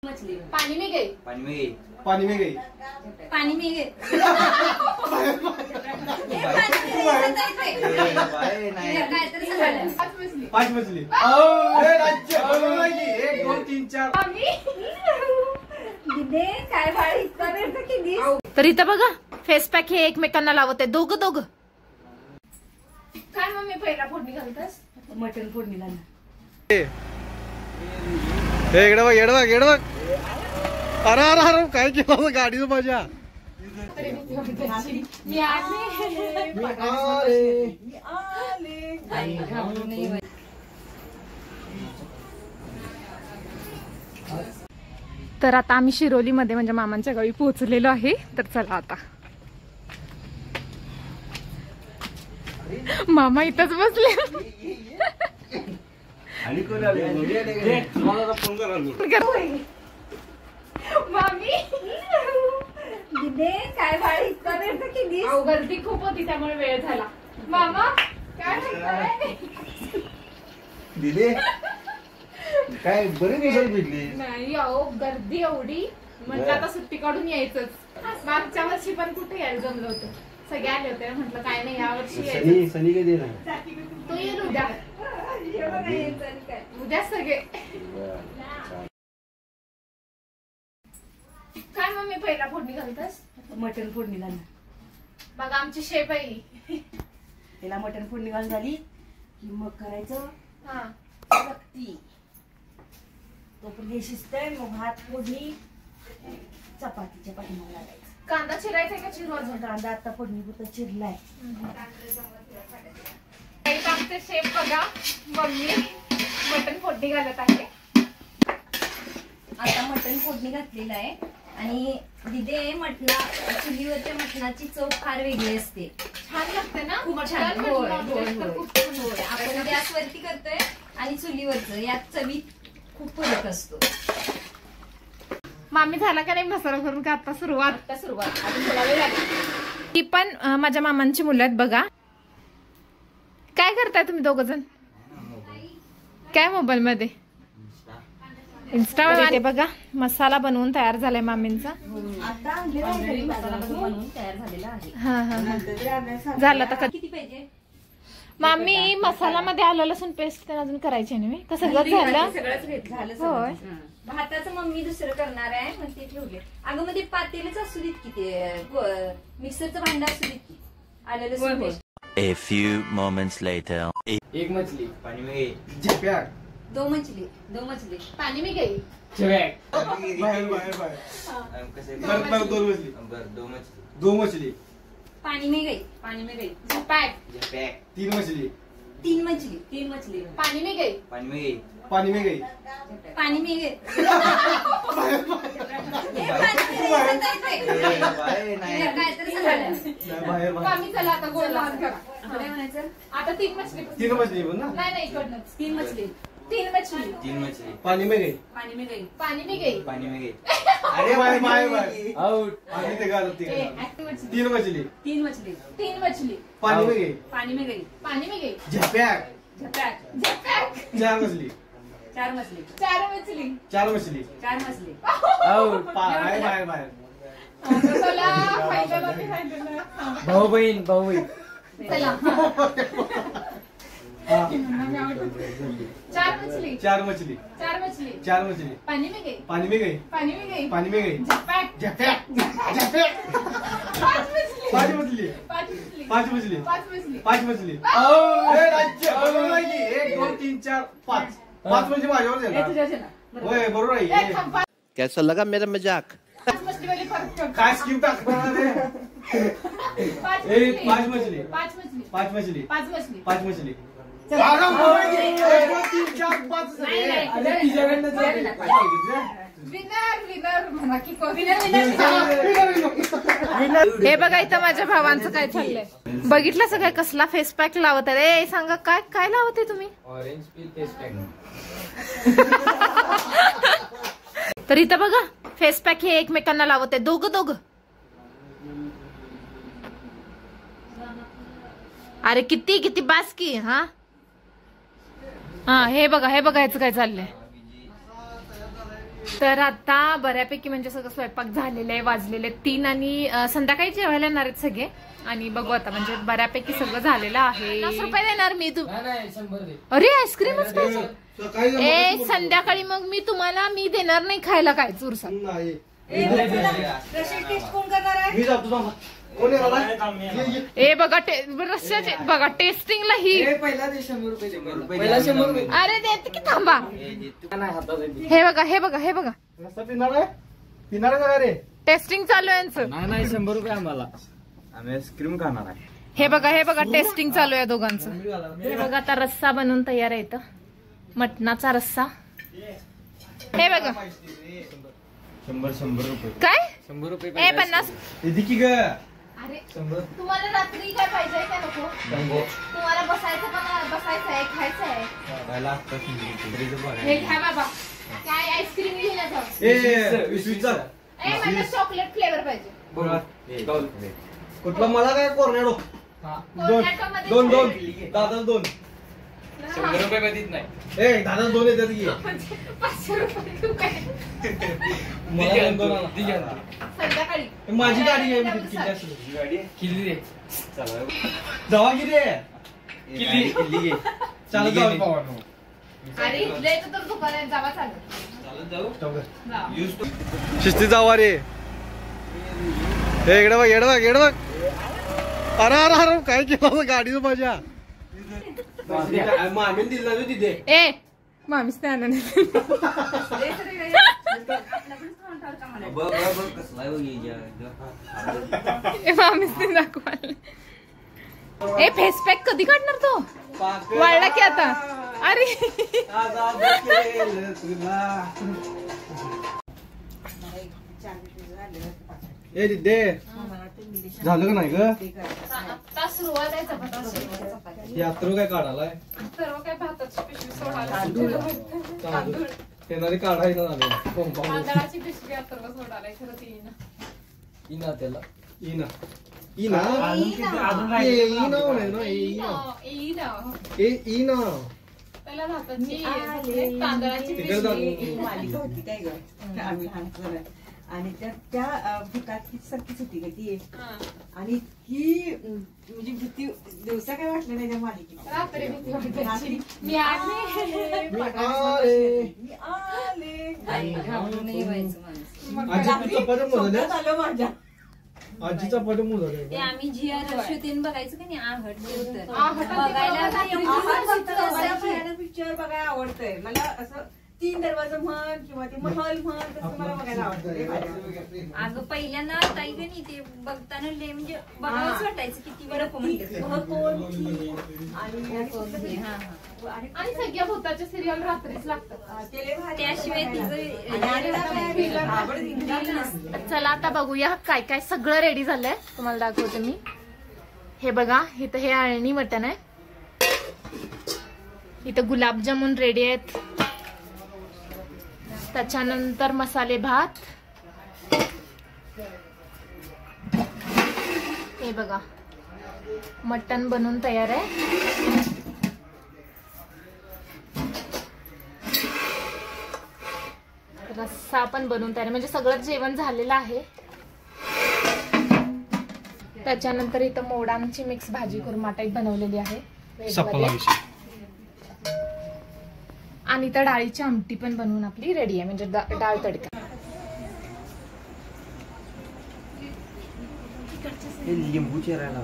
मछली पानी में गई, पानी में गई, पानी में गई, पानी में गई। पांच मछली। एक दोन तीन चार। काय भारी इतका वेळ किती? तर इथं बघा फेस पॅक हे एकमेकांना लावत आहे दोघं दोघं। काय मम्मी पहिला फोडणी घालतास? मटण फोडणी घाल। इकडे बघ इकडे बघ इकडे बघ। अरे अरे अरे काय केलं गाडीचं माझ्या। तर आता आम्ही शिरोलीमध्ये म्हणजे मामांच्या गावी पोहोचलेलो आहे। तर चला आता मामा इथंच बसले। मामी काय भारी इतका वेळ किती? गर्दी खूप होती त्यामुळे वेळ झाला। मामा काय दिले काय बरे दिवसात भेटले नाही अहो गर्दी एवढी म्हटलं आता सुट्टी काढून यायचंच। मागच्या वर्षी पण कुठे यायला जमलं होतं, सगळे आले होते म्हटलं काय नाही या वर्षी यायचं। सनी कधी ना तो येईल उद्या, उद्या सगळे। काय मम्मी पहिला फोडणी घालतास? मटण फोडणी घाल। बघा आमची शेप आहे, त्याला मटण फोडणी घाल झाली की मग करायचं हा चपाती। तो पण शिजतंय मग भात फोडणी चपातीच्या पाठीमागे लागायचं। कांदा चिरायचा का चिरू अजून? कांदा आता फोडणी पुरता चिरलाय। आमचे शेप बघा मम्मी मटण फोडणी घालत आहे। आता मटण फोडणी घातलेलं आहे आणि दिदे चुलीवरच्या मटणाची चव फार वेगळी असते, छान लागते ना? खूप छान। आपण गॅसवरती करतोय आणि चुलीवरचं यात चवीत खूप फरक असतो। मामी झाला का नाही मसाला करून का आता सुरुवात? आता सुरुवात अजून थोडा वेळ लागेल। ती पण माझ्या मामांची मुलं आहेत बघा। काय करताय तुम्ही दोघ जण? काय मोबाईल मध्ये? इंस्टावर बघा मसाला बनवून तयार झालाय मामींचा। आता मसाला बनवून तयार झालेला आहे। हा हा झालं तर किती पाहिजे मामी? मसाला मध्ये आलं लसूण पेस्ट अजून करायची नाही का? सगळं झालं? सगळंच झालं। होय भाताचं मम्मी दुसरं करणार आहे मग ते ठेवले। अगं मध्ये पातेलच असू देत की ते मिक्सरचं भांडं असू देत की आलं लसूण paste. A few moments later. एक मछली पानी में गई, झप्याक दो मछली पानी में गई, झप्याक बाहेर बाहेर बाहेर कैसे? बरं दोन मछली दो मछली पानी में गई झपाक पैक, तीन मछली तीन मछली पानी में गई, पानी में गई, पानी में गई पानी में गई। बाहेर मामी चला आता गोल लहान करा। काय म्हणायचं? आता तीन मछली तीन मछली बोल ना नाही नाही इकडनंच तीन मछली तीन मछली, पानी में गई पानी में गई पानी में गई। पानी में गई। अरे बाय बाय बाय आउट आम्ही ते गाल होती तीन मछली तीन मछली पानी में गई पानी में गई पानी में गई झप्याक झपाक चार मछली चार मछली चार मछली आउट बाय बाय बाय भाऊ बहीण चला चार मछली पानी में गई झपाक झप्याक पांच मछली एक दोन तीन चार पाच म्हणजे माझ्यावर झाला होय बरोबर आहे। कैसा लगा मेरा मजाक? काय स्कीम टाकणार एक पांच मछली तीन चार पाच हे बघा इथं माझ्या भावांचं काय चाललंय बघितलं सगळं? कसला फेस पॅक लावत आहे? ए सांगा काय काय लावत आहे तुम्ही? Orange peel face pack. तर इथं बघा फेस पॅक हे एकमेकांना लावत आहे दोघं दोघं। अरे किती किती बास की। हा हे बघा ह्याचं काय चाललंय? तर आता बऱ्यापैकी म्हणजे सगळं स्वयंपाक झालेलं आहे, वाजलेले 3 आणि संध्याकाळी जेवायला येणार आहेत सगळे आणि बघू आता म्हणजे बऱ्यापैकी सगळं झालेलं आहे. 50 रुपये देणार मी तू. अरे आईस्क्रीमच पाहिजे. ए संध्याकाळी मग मी तुम्हाला मी देणार नाही खायला काय चुरसा. ए बघा रस्त्याचे बघा टेस्टिंगला ही अरे देते की थांबा. हे बघा हे बघा हे बघा टेस्टिंग चालू आहे यांचं. नाही 100 रुपये आम्हाला, आम्ही आईस्क्रीम खाणार आहे. हे बघा टेस्टिंग चालू आहे दोघांचं. हे बघा आता रस्सा बनवून तयार आहे इथं, मटणाचा रस्सा. हे बघा 100 रुपये काय 100 रुपये ए 50. की ग अरे तुम्हाला रात्री काय पाहिजे का नको? तुम्हाला बसायचं आहे खायचं आहे. हे घ्या बाबा काय आईस्क्रीम घेण्याचं. मला चॉकलेट फ्लेवर पाहिजे. कुठला मला काय कोर्नेडो दोन दादा 2 100 रुपये मध्ये नाही. ए दादा 2 येतात की 500 रुपये देऊ काय? संध्याकाळी माझी गाडी आहे किल्ली दे जावा की रे किल्ली घे चालत जाऊ. अरे इथल्या इथं तर दुकान आहे जावा चालत जाऊ शिस्ती जावा रे. हे इकडे बघ अरे काय केलं गाडीचं माझ्या मामीन दिला ना तिथे. ए मामीच नाही आणून मामीच नाही दाखवायला. ए फेस पॅक कधी काढणार तो? वाढला की आता. अरे ए दिदे झालं का नाही ग? आता सुरुवात आहे चपाती. यात्रा काय काढालाय? सर्व काय भाताची पिशवी सोडायला येणारी काढायला तांदळाची पिशवी सर्व सोडायला खरं ती इना त्याला इना त्याला भाताची तांदळाची पिशवी मालिका होती काय ग आम्ही लहान आणि त्या भूताची सारखीच होती ग ती. आणि ही म्हणजे भीती दिवसा काय वाटलं नाही त्या मालिकेत. रात्री भीती वाटायची. रात्री मी आले मी आले नाही व्हायचं माणूस. आजी चपात्या मोजल्या आलं माझ्या आजी चपात्या मोजल्या. ते आम्ही GR शोधून बघायचं का नाही आहट होतं. आहट बघायला पिक्चर बघायला आवडतंय मला. असं 3 दरवाजा म्हण किंवा ते महल म्हण तसं मला बघायला आवडतं. अगं पहिल्यांदा ताई का नाही ते बघताना लय म्हणजे बघावंच वाटायचं किती वेळ आणि सगळ्या भूताच्या सिरियल रात्रीच लागतात. त्याशिवाय चला आता बघूया काय काय सगळं रेडी झालंय तुम्हाला दाखवते मी. हे बघा इथं हे अळणी मटण आहे, इथं गुलाबजामुन रेडी आहेत, त्याच्यानंतर मसाले भात, हे बघा मटण बनवून तयार आहे, रस्सा पण बनवून तयार आहे, म्हणजे सगळं जेवण झालेलं आहे. त्याच्यानंतर इथं मोडांची मिक्स भाजी कुर्मा टाईप बनवलेली आहे आणि त्या डाळीची आमटी पण बनवून आपली रेडी आहे, म्हणजे डाळ तडका. लिंबू चिरायला